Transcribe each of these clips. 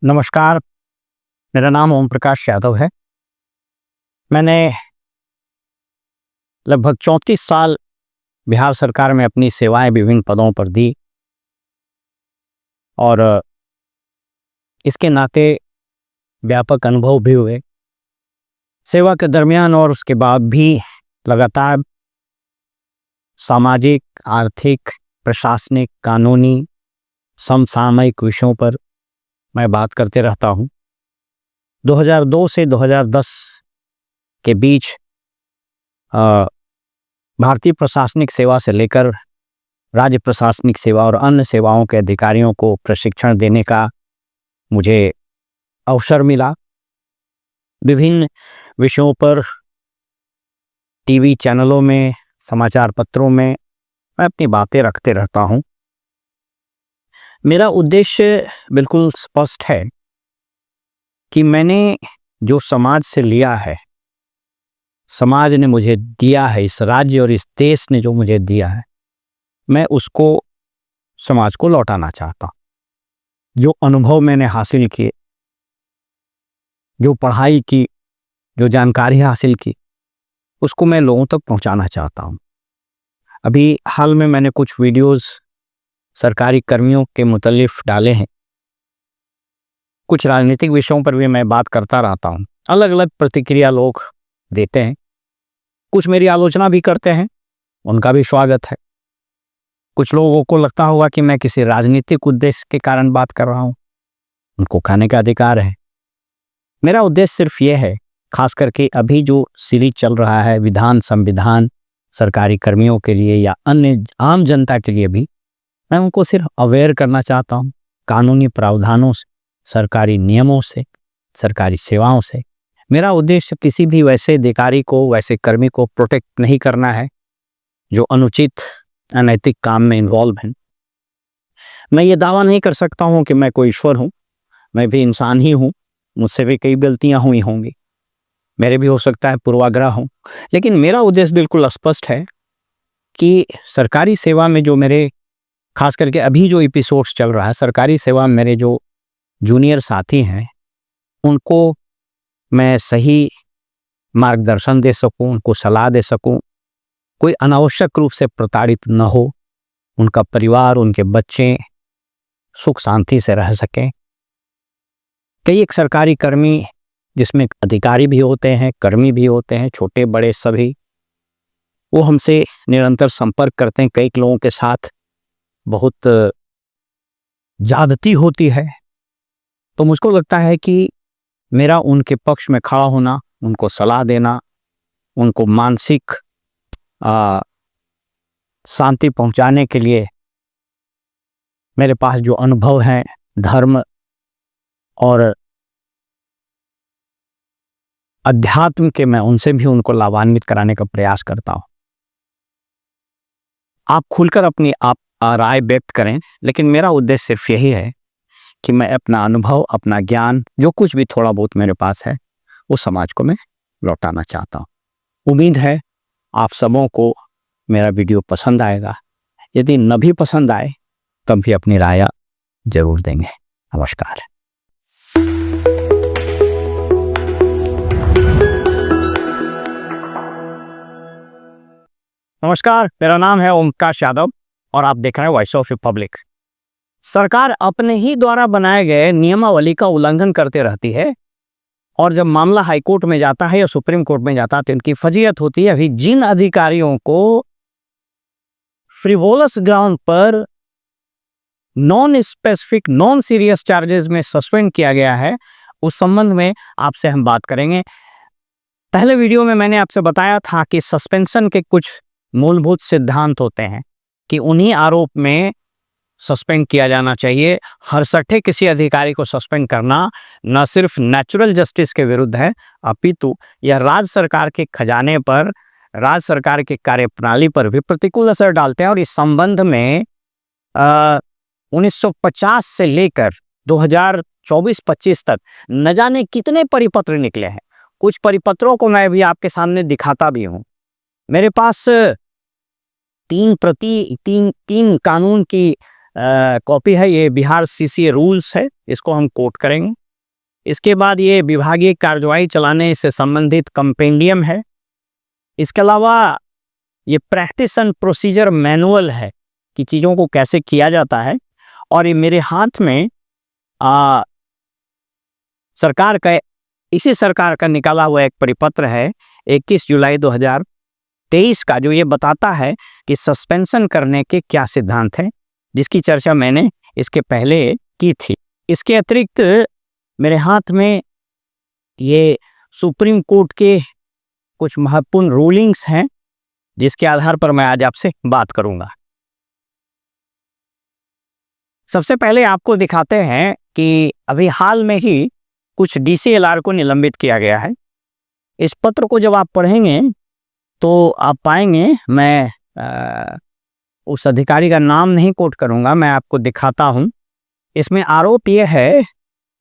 नमस्कार, मेरा नाम ओम प्रकाश यादव है। मैंने लगभग 34 साल बिहार सरकार में अपनी सेवाएं विभिन्न पदों पर दी और इसके नाते व्यापक अनुभव भी हुए। सेवा के दरमियान और उसके बाद भी लगातार सामाजिक, आर्थिक, प्रशासनिक, कानूनी, समसामयिक विषयों पर मैं बात करते रहता हूँ। 2002 से 2010 के बीच भारतीय प्रशासनिक सेवा से लेकर राज्य प्रशासनिक सेवा और अन्य सेवाओं के अधिकारियों को प्रशिक्षण देने का मुझे अवसर मिला। विभिन्न विषयों पर टीवी चैनलों में, समाचार पत्रों में मैं अपनी बातें रखते रहता हूँ। मेरा उद्देश्य बिल्कुल स्पष्ट है कि मैंने जो समाज से लिया है, समाज ने मुझे दिया है, इस राज्य और इस देश ने जो मुझे दिया है, मैं उसको समाज को लौटाना चाहता हूँ। जो अनुभव मैंने हासिल किए, जो पढ़ाई की, जो जानकारी हासिल की, उसको मैं लोगों तक पहुंचाना चाहता हूं। अभी हाल में मैंने कुछ वीडियोस सरकारी कर्मियों के मुतालिफ डाले हैं। कुछ राजनीतिक विषयों पर भी मैं बात करता रहता हूं। अलग अलग प्रतिक्रिया लोग देते हैं, कुछ मेरी आलोचना भी करते हैं, उनका भी स्वागत है। कुछ लोगों को लगता होगा कि मैं किसी राजनीतिक उद्देश्य के कारण बात कर रहा हूं, उनको कहने का अधिकार है। मेरा उद्देश्य सिर्फ ये है, खास करके अभी जो सीरीज चल रहा है विधान संविधान सरकारी कर्मियों के लिए या अन्य आम जनता के लिए भी, मैं उनको सिर्फ अवेयर करना चाहता हूँ कानूनी प्रावधानों से, सरकारी नियमों से, सरकारी सेवाओं से। मेरा उद्देश्य किसी भी वैसे अधिकारी को, वैसे कर्मी को प्रोटेक्ट नहीं करना है जो अनुचित अनैतिक काम में इन्वॉल्व हैं। मैं ये दावा नहीं कर सकता हूँ कि मैं कोई ईश्वर हूँ, मैं भी इंसान ही हूँ, मुझसे भी कई गलतियाँ हुई होंगी, मेरे भी हो सकता है पूर्वाग्रह हो, लेकिन मेरा उद्देश्य बिल्कुल स्पष्ट है कि सरकारी सेवा में जो मेरे, खास करके अभी जो एपिसोड्स चल रहा है सरकारी सेवा में मेरे जो जूनियर साथी हैं, उनको मैं सही मार्गदर्शन दे सकूं, उनको सलाह दे सकूं, कोई अनावश्यक रूप से प्रताड़ित न हो, उनका परिवार, उनके बच्चे सुख शांति से रह सकें। कई एक सरकारी कर्मी जिसमें अधिकारी भी होते हैं, कर्मी भी होते हैं, छोटे बड़े सभी, वो हमसे निरंतर संपर्क करते हैं। कई लोगों के साथ बहुत ज्यादती होती है, तो मुझको लगता है कि मेरा उनके पक्ष में खड़ा होना, उनको सलाह देना, उनको मानसिक शांति पहुंचाने के लिए मेरे पास जो अनुभव है, धर्म और अध्यात्म के, मैं उनसे भी उनको लाभान्वित कराने का प्रयास करता हूं। आप खुलकर अपनी राय व्यक्त करें, लेकिन मेरा उद्देश्य सिर्फ यही है कि मैं अपना अनुभव, अपना ज्ञान, जो कुछ भी थोड़ा बहुत मेरे पास है, वो समाज को मैं लौटाना चाहता हूँ। उम्मीद है आप सबों को मेरा वीडियो पसंद आएगा। यदि न भी पसंद आए तब भी अपनी राय जरूर देंगे। नमस्कार। नमस्कार, मेरा नाम है ओम प्रकाश यादव और आप देख रहे हैं वॉइस ऑफ रिपब्लिक। सरकार अपने ही द्वारा बनाए गए नियमावली का उल्लंघन करते रहती है और जब मामला हाईकोर्ट में जाता है या सुप्रीम कोर्ट में जाता है तो इनकी फजीहत होती है। अभी जिन अधिकारियों को फ्रिवोलस ग्राउंड पर non specific, non serious charges में सस्पेंड किया गया है, उस संबंध में आपसे हम बात करेंगे। पहले वीडियो में मैंने आपसे बताया था कि सस्पेंशन के कुछ मूलभूत सिद्धांत होते हैं कि उन्हीं आरोप में सस्पेंड किया जाना चाहिए। हर सट्टे किसी अधिकारी को सस्पेंड करना न सिर्फ नेचुरल जस्टिस के विरुद्ध है, अपितु यह राज्य सरकार के खजाने पर, राज्य सरकार के कार्यप्रणाली पर भी प्रतिकूल असर डालते हैं। और इस संबंध में 1950 से लेकर 2024-25 तक न जाने कितने परिपत्र निकले हैं। कुछ परिपत्रों को मैं भी आपके सामने दिखाता भी हूं। मेरे पास तीन कानून की कॉपी है, ये बिहार सीसीए रूल्स है, इसको हम कोट करेंगे। इसके बाद ये विभागीय कार्यवाही चलाने से संबंधित कंपेंडियम है। इसके अलावा ये प्रैक्टिस एंड प्रोसीजर मैनुअल है कि चीज़ों को कैसे किया जाता है। और ये मेरे हाथ में सरकार का, इसी सरकार का निकाला हुआ एक परिपत्र है 21 जुलाई 2023 का, जो ये बताता है कि सस्पेंशन करने के क्या सिद्धांत हैं, जिसकी चर्चा मैंने इसके पहले की थी। इसके अतिरिक्त मेरे हाथ में ये सुप्रीम कोर्ट के कुछ महत्वपूर्ण रूलिंग्स हैं, जिसके आधार पर मैं आज आपसे बात करूंगा। सबसे पहले आपको दिखाते हैं कि अभी हाल में ही कुछ डीसीएलआर को निलंबित किया गया है। इस पत्र को जब आप पढ़ेंगे तो आप पाएंगे, मैं उस अधिकारी का नाम नहीं कोट करूंगा, मैं आपको दिखाता हूं। इसमें आरोप यह है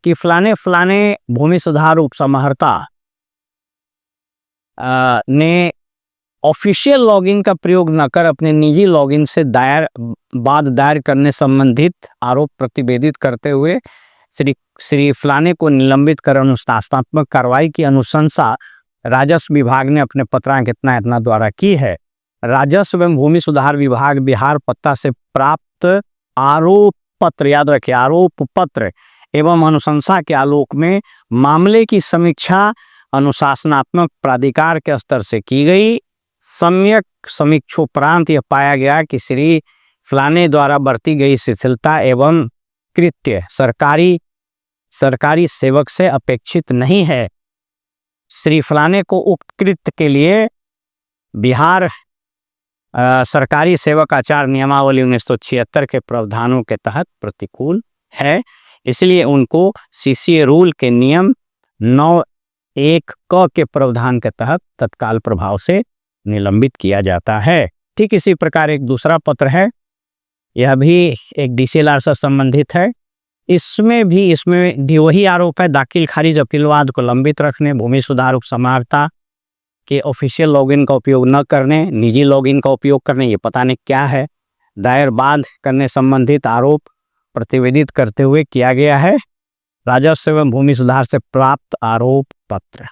कि फलाने फलाने भूमि सुधार उपसमाहर्ता ने ऑफिशियल लॉगिन का प्रयोग न कर अपने निजी लॉगिन से दायर करने संबंधित आरोप प्रतिवेदित करते हुए श्री फलाने को निलंबित कर अनुशासनात्मक कार्रवाई की अनुशंसा राजस्व विभाग ने अपने पत्रांक इतना द्वारा की है। राजस्व एवं भूमि सुधार विभाग बिहार पत्ता से प्राप्त आरोप पत्र, याद रखिए आरोप पत्र एवं अनुशंसा के आलोक में मामले की समीक्षा अनुशासनात्मक प्राधिकार के स्तर से की गई। सम्यक समीक्षोपरांत यह पाया गया कि श्री फलाने द्वारा बरती गई शिथिलता एवं कृत्य सरकारी सेवक से अपेक्षित नहीं है। श्री फलाने को उक्त कृत्य के लिए बिहार सरकारी सेवक आचार नियमावली 1976 के प्रावधानों के तहत प्रतिकूल है, इसलिए उनको सीसीए रूल के नियम 9(1) क के प्रावधान के तहत तत्काल प्रभाव से निलंबित किया जाता है। ठीक इसी प्रकार एक दूसरा पत्र है, यह भी एक डीसीएलआर से संबंधित है। इसमें भी वही आरोप है, दाखिल खारिज अपीलवाद को लंबित रखने, भूमि सुधार उपसमाहर्ता के ऑफिशियल लॉगिन का उपयोग न करने, निजी लॉगिन का उपयोग करने, ये पता नहीं क्या है, दायर बाद करने संबंधित आरोप प्रतिवेदित करते हुए किया गया है। राजस्व एवं भूमि सुधार से प्राप्त आरोप पत्र,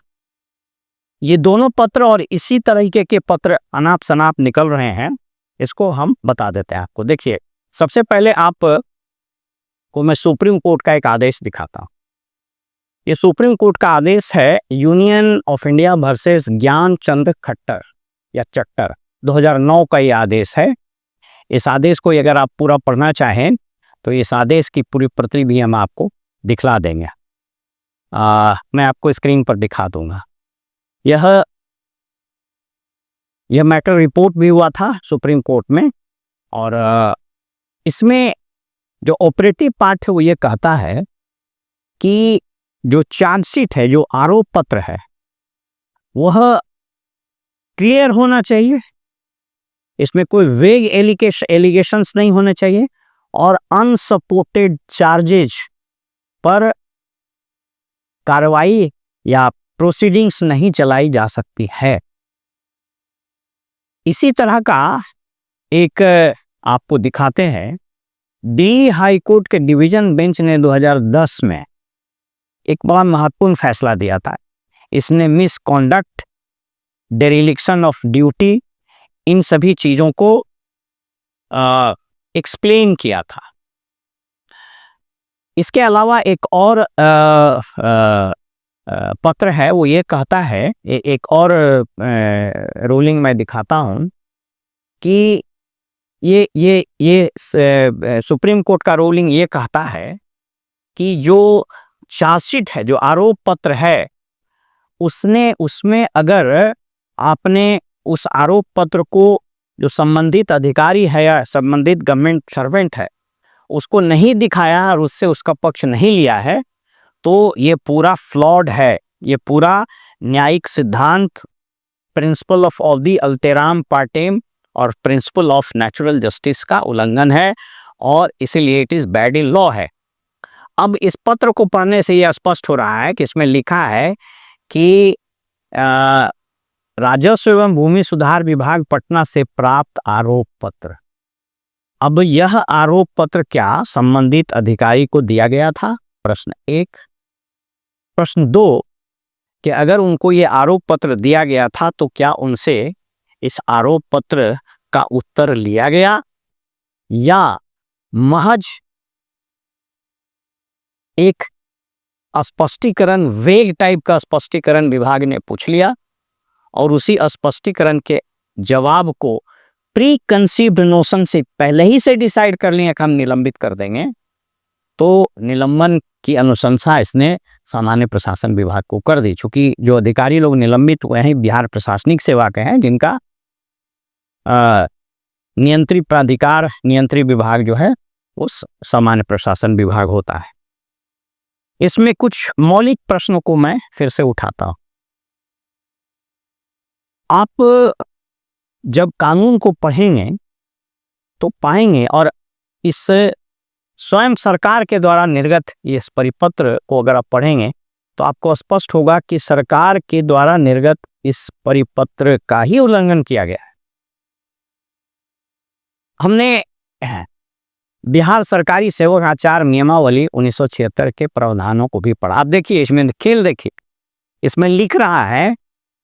ये दोनों पत्र और इसी तरीके के पत्र अनाप शनाप निकल रहे हैं, इसको हम बता देते हैं आपको। देखिए, सबसे पहले आप को मैं सुप्रीम कोर्ट का एक आदेश दिखाता हूं। ये सुप्रीम कोर्ट का आदेश है Union of India versus Gyanchand Khattar या चट्टर, 2009 का ये आदेश है। इस आदेश को अगर आप पूरा पढ़ना चाहें तो इस आदेश की पूरी प्रति भी हम आपको दिखला देंगे। मैं आपको स्क्रीन पर दिखा दूंगा। यह मैटर रिपोर्ट भी हुआ था सुप्रीम कोर्ट में, और इसमें जो ऑपरेटिव पार्ट है वो ये कहता है कि जो चार्जशीट है, जो आरोप पत्र है, वह क्लियर होना चाहिए, इसमें कोई वेग एलिगेशंस नहीं होने चाहिए, और अनसपोर्टेड चार्जेज पर कार्रवाई या प्रोसीडिंग्स नहीं चलाई जा सकती है। इसी तरह का एक आपको दिखाते हैं, दिल्ली हाई कोर्ट के डिवीजन बेंच ने 2010 में एक बड़ा महत्वपूर्ण फैसला दिया था। इसने मिसकॉन्डक्ट, डेरिलिक्शन ऑफ ड्यूटी, इन सभी चीज़ों को एक्सप्लेन किया था। इसके अलावा एक और पत्र है, वो ये कहता है, एक और रूलिंग मैं दिखाता हूं कि ये सुप्रीम कोर्ट का रूलिंग ये कहता है कि जो चार्जशीट है, जो आरोप पत्र है, उसमें अगर आपने उस आरोप पत्र को जो संबंधित अधिकारी है या संबंधित गवर्नमेंट सर्वेंट है उसको नहीं दिखाया और उससे उसका पक्ष नहीं लिया है, तो ये पूरा फ्लॉड है, ये पूरा न्यायिक सिद्धांत, प्रिंसिपल ऑफ दी अल्टेराम पार्टेम और प्रिंसिपल ऑफ नेचुरल जस्टिस का उल्लंघन है, और इसीलिए it is bad in law है। अब इस पत्र को पढ़ने से यह स्पष्ट हो रहा है कि इसमें लिखा है कि राजस्व एवं भूमि सुधार विभाग पटना से प्राप्त आरोप पत्र, अब यह आरोप पत्र क्या संबंधित अधिकारी को दिया गया था? प्रश्न 1। प्रश्न 2 कि अगर उनको ये आरोप पत्र दिया गया था तो क्या उनसे इस आरोप पत्र का उत्तर लिया गया या महज एक स्पष्टीकरण, वेग टाइप का स्पष्टीकरण विभाग ने पूछ लिया और उसी स्पष्टीकरण के जवाब को प्री कंसीव्ड नोशन से पहले ही से डिसाइड कर लिया कि हम निलंबित कर देंगे, तो निलंबन की अनुशंसा इसने सामान्य प्रशासन विभाग को कर दी। चूंकि जो अधिकारी लोग निलंबित हुए हैं बिहार प्रशासनिक सेवा के हैं, जिनका नियंत्रित प्राधिकार, नियंत्रित विभाग जो है वो सामान्य प्रशासन विभाग होता है। इसमें कुछ मौलिक प्रश्नों को मैं फिर से उठाता हूं। आप जब कानून को पढ़ेंगे तो पाएंगे, और इससे स्वयं सरकार के द्वारा निर्गत इस परिपत्र को अगर आप पढ़ेंगे तो आपको स्पष्ट होगा कि सरकार के द्वारा निर्गत इस परिपत्र का ही उल्लंघन किया गया है। हमने बिहार सरकारी सेवक आचार नियमावली 1976 के प्रावधानों को भी पढ़ा। आप देखिए, इसमें खेल देखिए, इसमें लिख रहा है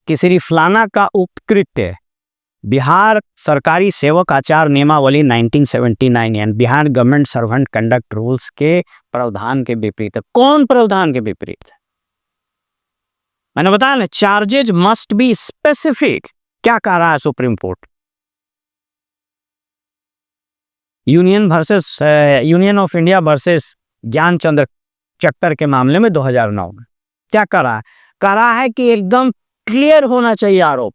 कि श्री फलाना का उपकृत्य बिहार सरकारी सेवक आचार नियमावली 1979 यानी Bihar government servant conduct rules के प्रावधान के विपरीत है। कौन प्रावधान के विपरीत है? मैंने बताया ना, चार्जेज मस्ट बी स्पेसिफिक। क्या कह रहा है supreme court? Union of India versus Gyanchandra चक्कर के मामले में 2009 में क्या कह रहा है? कह रहा है कि एकदम क्लियर होना चाहिए आरोप,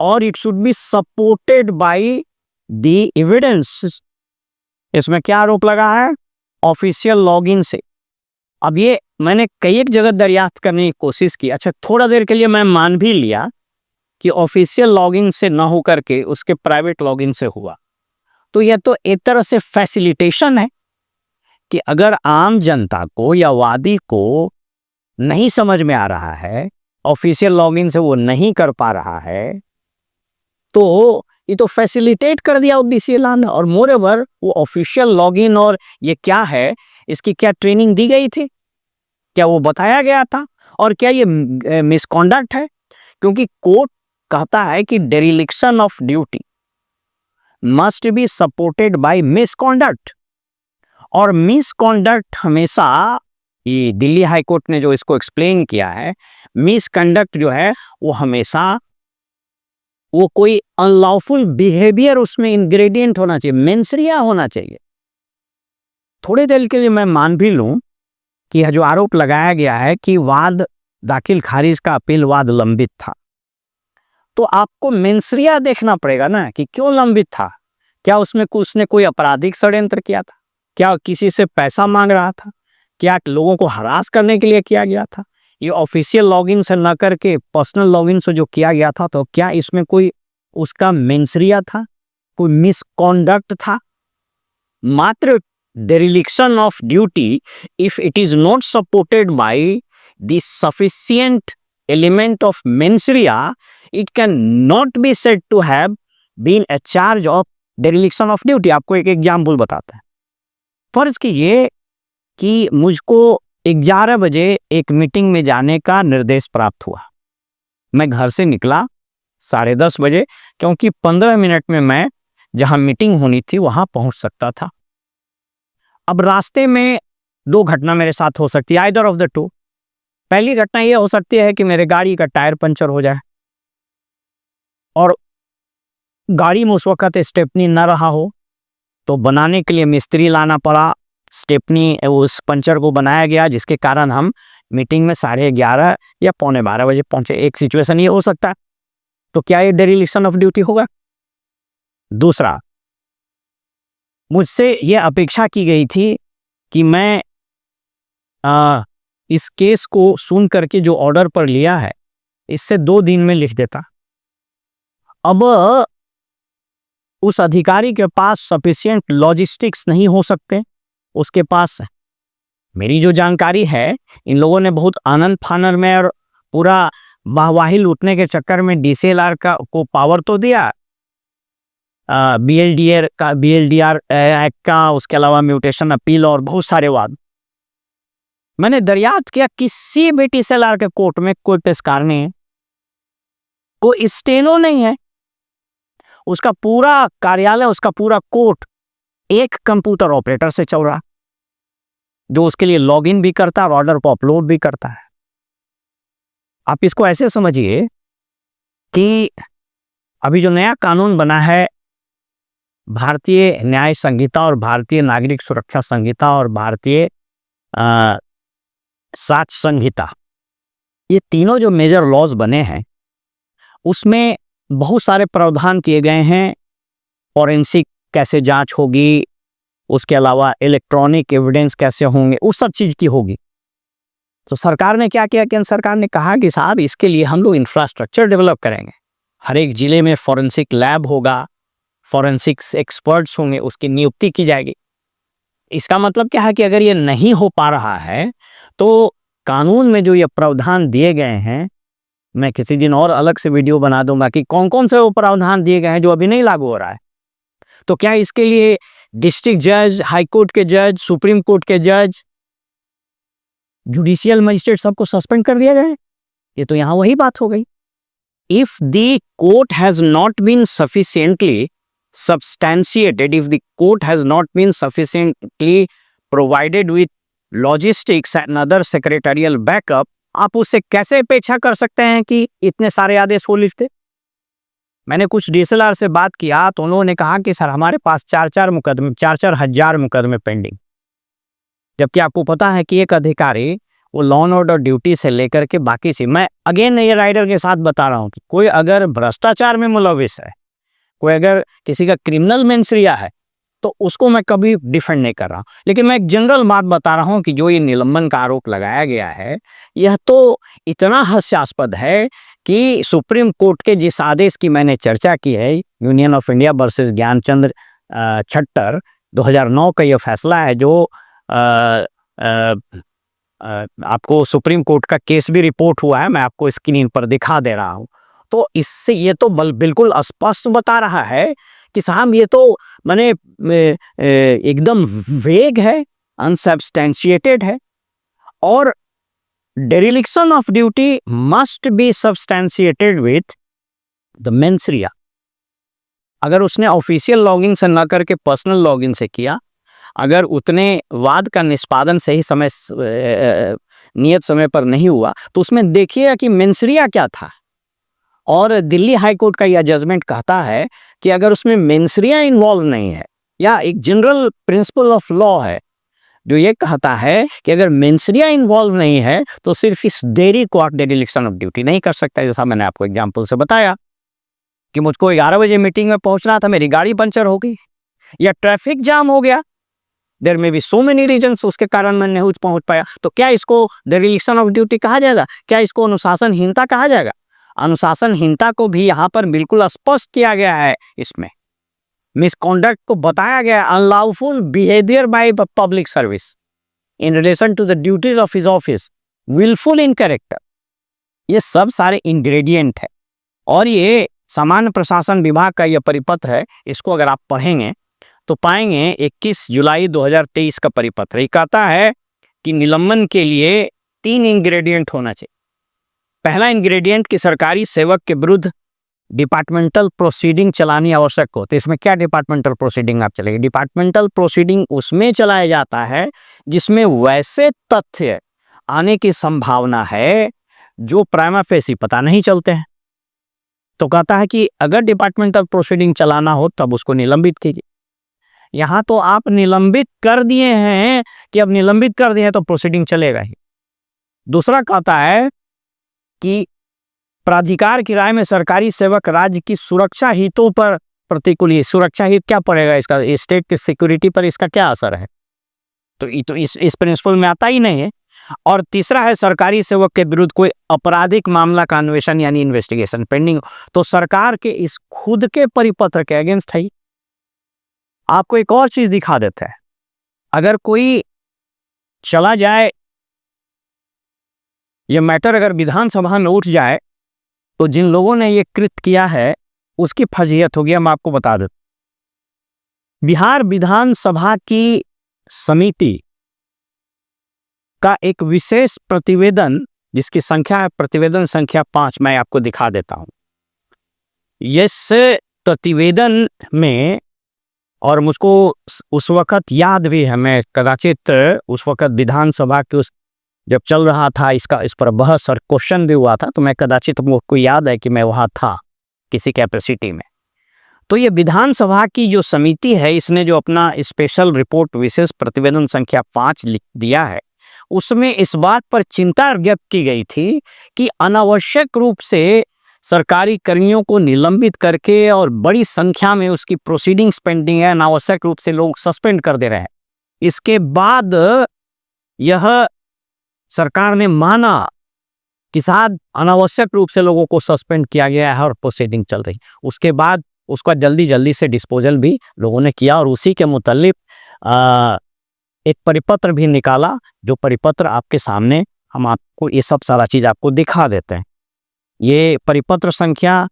और it should B supported by the evidence. इसमें क्या आरोप लगा है? ऑफिशियल लॉगिन से। अब ये मैंने कई एक जगह दरियाफ्त करने की कोशिश की। अच्छा, थोड़ा देर के लिए मैं मान भी लिया कि ऑफिशियल लॉगिन से ना हो करके उसके प्राइवेट लॉगिन से हुआ, तो यह तो एक तरह से फैसिलिटेशन है कि अगर आम जनता को या वादी को नहीं समझ में आ रहा है, ऑफिशियल लॉगिन से वो नहीं कर पा रहा है, तो ये तो फैसिलिटेट कर दिया OBCLA ने। और मोरेओवर वो ऑफिशियल लॉगिन और ये क्या है, इसकी क्या ट्रेनिंग दी गई थी? क्या वो बताया गया था? और क्या ये मिसकॉन्डक्ट है? क्योंकि कोर्ट कहता है कि dereliction of duty must be supported by misconduct, और मिसकॉन्डक्ट हमेशा, ये दिल्ली हाई कोर्ट ने जो इसको एक्सप्लेन किया है, मिसकंडक्ट जो है वो हमेशा वो कोई अनलॉफुल बिहेवियर उसमें इंग्रेडिएंट होना चाहिए, मेंसरिया होना चाहिए। थोड़ी देर के लिए मैं मान भी लूं कि यह जो आरोप लगाया गया है कि वाद दाखिल खारिज का अपील वाद लंबित था, तो आपको मेंसरिया देखना पड़ेगा ना कि क्यों लंबित था। क्या उसमें उसने कोई आपराधिक षड्यंत्र किया था? क्या किसी से पैसा मांग रहा था? क्या लोगों को हरास करने के लिए किया गया था? ये ऑफिशियल लॉगिन से न करके पर्सनल लॉगिन से जो किया गया था, तो क्या इसमें कोई उसका मेंसरिया था, कोई मिसकॉन्डक्ट था? मात्र dereliction of duty if it is not supported by the sufficient element of mens rea, it can not be said to have been a charge of dereliction of duty. आपको एक एग्जाम्पल बताता है। फर्ज कीजिए कि मुझको 11 बजे एक मीटिंग में जाने का निर्देश प्राप्त हुआ। मैं घर से निकला 10:30 बजे, क्योंकि 15 मिनट में मैं जहां मीटिंग होनी थी वहां पहुंच सकता था। अब रास्ते में 2 घटना मेरे साथ हो सकती है, आइदर ऑफ द टू। पहली घटना यह हो सकती है कि मेरे गाड़ी का टायर पंचर हो जाए और गाड़ी में उस वक्त स्टेपनी न रहा हो, तो बनाने के लिए मिस्त्री लाना पड़ा। स्टेपनी उस पंचर को बनाया गया, जिसके कारण हम मीटिंग में 11:30 या 11:45 बजे पहुंचे। एक सिचुएशन ये हो सकता है। तो क्या ये डेरिलिक्शन ऑफ ड्यूटी होगा? दूसरा, मुझसे ये अपेक्षा की गई थी कि मैं इस केस को सुन करके जो ऑर्डर पर लिया है इससे 2 दिन में लिख देता। अब उस अधिकारी के पास सफिशिएंट लॉजिस्टिक्स नहीं हो सकते। उसके पास मेरी जो जानकारी है, इन लोगों ने बहुत आनंद फानर में और पूरा वाहवाही लूटने के चक्कर में DCLR को पावर तो दिया, BLDR एक्ट का, उसके अलावा म्यूटेशन अपील और बहुत सारे वाद मैंने दरियाफ्त किया। किसी भी TCLR के कोर्ट में कोई पेशकार नहीं है, कोई स्टेनो नहीं है। उसका पूरा कार्यालय, उसका पूरा कोर्ट एक कंप्यूटर ऑपरेटर से चल रहा, जो उसके लिए लॉगिन भी करता है और ऑर्डर को अपलोड भी करता है। आप इसको ऐसे समझिए कि अभी जो नया कानून बना है, भारतीय न्याय संहिता और भारतीय नागरिक सुरक्षा संहिता और भारतीय साक्ष्य संहिता, ये तीनों जो मेजर लॉज बने हैं, उसमें बहुत सारे प्रावधान किए गए हैं। फॉरेंसिक कैसे जांच होगी, उसके अलावा इलेक्ट्रॉनिक एविडेंस कैसे होंगे, उस सब चीज़ की होगी। तो सरकार ने क्या किया, केंद्र सरकार ने कहा कि साहब इसके लिए हम लोग इंफ्रास्ट्रक्चर डेवलप करेंगे। हर एक जिले में फॉरेंसिक लैब होगा, फॉरेंसिक्स एक्सपर्ट्स होंगे, उसकी नियुक्ति की जाएगी। इसका मतलब क्या है कि अगर ये नहीं हो पा रहा है तो कानून में जो ये प्रावधान दिए गए हैं, मैं किसी दिन और अलग से वीडियो बना दूंगा कि कौन कौन से वो प्रावधान दिए गए हैं जो अभी नहीं लागू हो रहा है। तो क्या इसके लिए डिस्ट्रिक्ट जज, हाई कोर्ट के जज, सुप्रीम कोर्ट के जज, जुडिशियल मजिस्ट्रेट सबको सस्पेंड कर दिया जाए? ये तो यहां वही बात हो गई। If the court has not been sufficiently substantiated, if the court has not been sufficiently provided with logistics and other secretarial backup, आप उससे कैसे अपेक्षा कर सकते हैं कि इतने सारे आदेश हो लिखते? मैंने कुछ DSLR से बात किया तो उन्होंने कहा कि सर हमारे पास 4 हजार मुकदमे पेंडिंग। जबकि आपको पता है कि एक अधिकारी वो लॉ एंड ऑर्डर ड्यूटी से लेकर के बाकी से, मैं अगेन ये राइडर के साथ बता रहा हूँ कि कोई अगर भ्रष्टाचार में मुलविस है, कोई अगर किसी का क्रिमिनल मेंसरिया है, तो उसको मैं कभी डिफेंड नहीं कर रहा हूं। लेकिन मैं एक जनरल बात बता रहा हूं कि जो ये निलंबन का आरोप लगाया गया है, यह तो इतना हास्यास्पद है कि सुप्रीम कोर्ट के जिस आदेश की मैंने चर्चा की है, Union of India versus Gyanchandra Chhattar 2009 का यह फैसला है, जो आपको सुप्रीम कोर्ट का केस भी रिपोर्ट हुआ है, मैं आपको स्क्रीन पर दिखा दे रहा हूं। तो इससे ये तो बिल्कुल स्पष्ट बता रहा है कि साहब ये तो माने एकदम वेग है, अनसब्सटेंशिएटेड है, और dereliction of duty must be substantiated with the mens rea. अगर उसने ऑफिशियल लॉगिन से ना करके पर्सनल लॉगिन से किया, अगर उतने वाद का निष्पादन सही समय नियत समय पर नहीं हुआ, तो उसमें देखिएगा कि मेंसरिया क्या था। और दिल्ली हाई कोर्ट का यह जजमेंट कहता है कि अगर उसमें मेंसरिया इन्वॉल्व नहीं है, या एक जनरल प्रिंसिपल ऑफ लॉ है जो ये कहता है कि अगर मेंसरिया इन्वॉल्व नहीं है तो सिर्फ इस देरी को आप डेरिलिक्शन ऑफ ड्यूटी नहीं कर सकता। जैसा मैंने आपको एग्जांपल से बताया कि मुझको 11 बजे मीटिंग में पहुंचना था, मेरी गाड़ी पंचर हो गई या ट्रैफिक जाम हो गया, देयर में बी सो मेनी रीजंस, उसके कारण मैं नहीं पहुंच पाया। तो क्या इसको डेरिलिक्शन ऑफ ड्यूटी कहा जाएगा? क्या इसको अनुशासनहीनता कहा जाएगा? अनुशासनहीनता को भी यहाँ पर बिल्कुल स्पष्ट किया गया है। इसमें मिसकॉन्डक्ट को बताया गया, unlawful behaviour by public service in relation to the duties of his office, wilful in character, ये सब सारे इंग्रेडिएंट है। और ये सामान्य प्रशासन विभाग का यह परिपत्र है, इसको अगर आप पढ़ेंगे तो पाएंगे 21 जुलाई 2023 का परिपत्र। ये कहता है कि निलंबन के लिए 3 इंग्रेडिएंट होना चाहिए। पहला इंग्रेडिएंट कि सरकारी सेवक के विरुद्ध डिपार्टमेंटल प्रोसीडिंग चलानी आवश्यक हो। तो इसमें क्या डिपार्टमेंटल प्रोसीडिंग आप चलेगी? डिपार्टमेंटल प्रोसीडिंग उसमें चलाया जाता है जिसमें वैसे तथ्य आने की संभावना है जो प्राइमा फेसी पता नहीं चलते हैं। तो कहता है कि अगर डिपार्टमेंटल प्रोसीडिंग चलाना हो तब उसको निलंबित कीजिए। यहां तो आप निलंबित कर दिए हैं कि अब निलंबित कर दिए हैं तो प्रोसीडिंग चलेगा ही। दूसरा कहता है कि प्राधिकार की राय में सरकारी सेवक राज्य की सुरक्षा हितों पर प्रतिकूल, सुरक्षा हित क्या पड़ेगा इसका, स्टेट की सिक्योरिटी पर इसका क्या असर है? तो इस प्रिंसिपल में आता ही नहीं है। और तीसरा है सरकारी सेवक के विरुद्ध कोई आपराधिक मामला का अन्वेषण यानी इन्वेस्टिगेशन पेंडिंग, तो सरकार के इस खुद के परिपत्र के अगेंस्ट है। आपको एक और चीज दिखा देते हैं, अगर कोई चला जाए, ये मैटर अगर विधानसभा में उठ जाए तो जिन लोगों ने ये कृत्य किया है उसकी फजीहत होगी। हम आपको बता दें, बिहार विधानसभा की समिति का एक विशेष प्रतिवेदन, जिसकी संख्या है प्रतिवेदन संख्या 5, मैं आपको दिखा देता हूं। इस प्रतिवेदन में, और मुझको उस वक्त याद भी है, मैं कदाचित उस वक्त विधानसभा के जब चल रहा था इस पर बहस और क्वेश्चन भी हुआ था, तो मैं कदाचित मुझको याद है कि मैं वहाँ था किसी कैपेसिटी में। तो ये विधानसभा की जो समिति है, इसने जो अपना स्पेशल रिपोर्ट विशेष प्रतिवेदन संख्या 5 लिख दिया है, उसमें इस बात पर चिंता व्यक्त की गई थी कि अनावश्यक रूप से सरकारी कर्मियों को निलंबित करके और बड़ी संख्या में उसकी प्रोसीडिंग्स पेंडिंग है, अनावश्यक रूप से लोग सस्पेंड कर दे रहे हैं। इसके बाद यह सरकार ने माना कि साथ अनावश्यक रूप से लोगों को सस्पेंड किया गया है और प्रोसीडिंग चल रही। उसके बाद उसका जल्दी से डिस्पोजल भी लोगों ने किया और उसी के मुतालिक एक परिपत्र भी निकाला, जो परिपत्र आपके सामने हम आपको ये सब सारा चीज़ आपको दिखा देते हैं। ये परिपत्र संख्या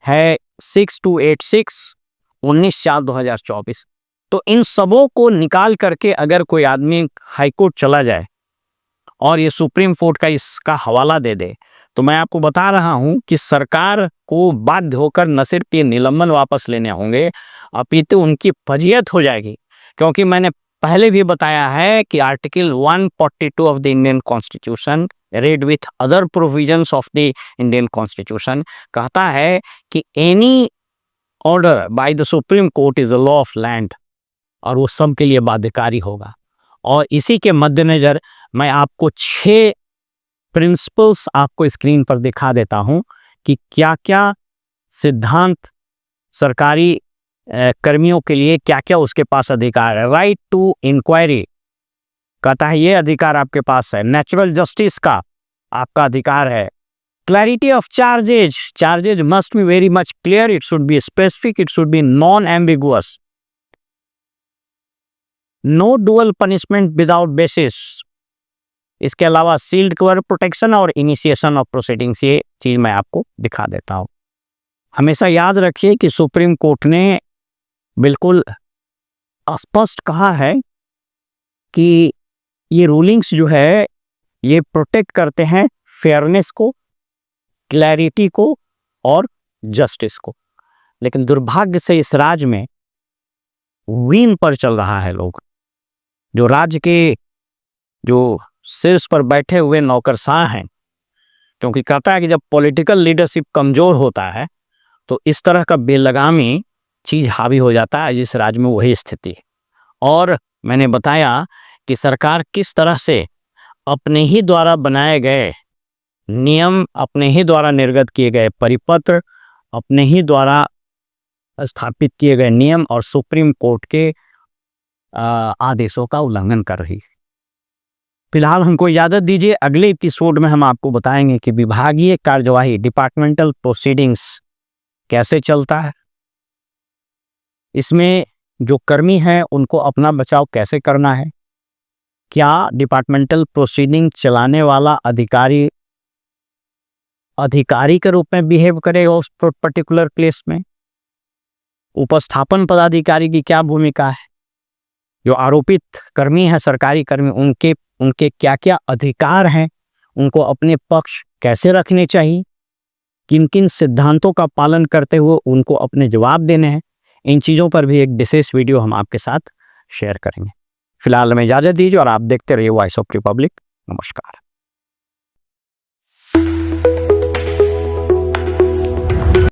है 6286 19/4/2024। तो इन सबों को निकाल करके अगर कोई आदमी हाईकोर्ट चला जाए और ये सुप्रीम कोर्ट का इसका हवाला दे दे, तो मैं आपको बता रहा हूं कि सरकार को बाध्य होकर न सिर्फ ये निलंबन वापस लेने होंगे, अपितु उनकी फजीहत हो जाएगी। क्योंकि मैंने पहले भी बताया है कि article 142 of the Indian constitution read with other provisions of the Indian Constitution कहता है कि any order by the Supreme Court is a law of land, और वो सब के लिए बाध्यकारी होगा। और इसी के मद्देनजर मैं आपको 6 प्रिंसिपल्स आपको स्क्रीन पर दिखा देता हूं कि क्या क्या सिद्धांत सरकारी कर्मियों के लिए क्या क्या उसके पास अधिकार है। राइट टू इंक्वायरी कहता है ये अधिकार आपके पास है। नेचुरल जस्टिस का आपका अधिकार है। Clarity of charges must be very much clear, it should be specific, it should be non ambiguous. No dual punishment without basis. इसके अलावा सील्ड कवर प्रोटेक्शन और इनिशिएशन ऑफ प्रोसीडिंग्स, ये चीज मैं आपको दिखा देता हूं। हमेशा याद रखिए कि सुप्रीम कोर्ट ने बिल्कुल स्पष्ट कहा है कि ये रूलिंग्स जो है ये प्रोटेक्ट करते हैं फेयरनेस को, क्लैरिटी को और जस्टिस को। लेकिन दुर्भाग्य से इस राज्य में विन पर चल रहा है लोग, जो राज्य के जो शीर्ष पर बैठे हुए नौकरशाह हैं। क्योंकि कहता है कि जब पॉलिटिकल लीडरशिप कमजोर होता है तो इस तरह का बेलगामी चीज हावी हो जाता है। जिस राज्य में वही स्थिति है। और मैंने बताया कि सरकार किस तरह से अपने ही द्वारा बनाए गए नियम, अपने ही द्वारा निर्गत किए गए परिपत्र, अपने ही द्वारा स्थापित किए गए नियम और सुप्रीम कोर्ट के आदेशों का उल्लंघन कर रही है। फिलहाल हमको इजाजत दीजिए, अगले एपिसोड में हम आपको बताएंगे कि विभागीय कार्यवाही, डिपार्टमेंटल प्रोसीडिंग्स कैसे चलता है, इसमें जो कर्मी हैं उनको अपना बचाव कैसे करना है, क्या डिपार्टमेंटल प्रोसीडिंग चलाने वाला अधिकारी के रूप में बिहेव करेगा उस पर्टिकुलर केस में, उपस्थापन पदाधिकारी की क्या भूमिका है, जो आरोपित कर्मी है सरकारी कर्मी उनके क्या क्या अधिकार हैं, उनको अपने पक्ष कैसे रखने चाहिए, किन किन सिद्धांतों का पालन करते हुए उनको अपने जवाब देने हैं। इन चीज़ों पर भी एक विशेष वीडियो हम आपके साथ शेयर करेंगे। फिलहाल हमें इजाज़त दीजिए और आप देखते रहिए वॉइस ऑफ रिपब्लिक। नमस्कार।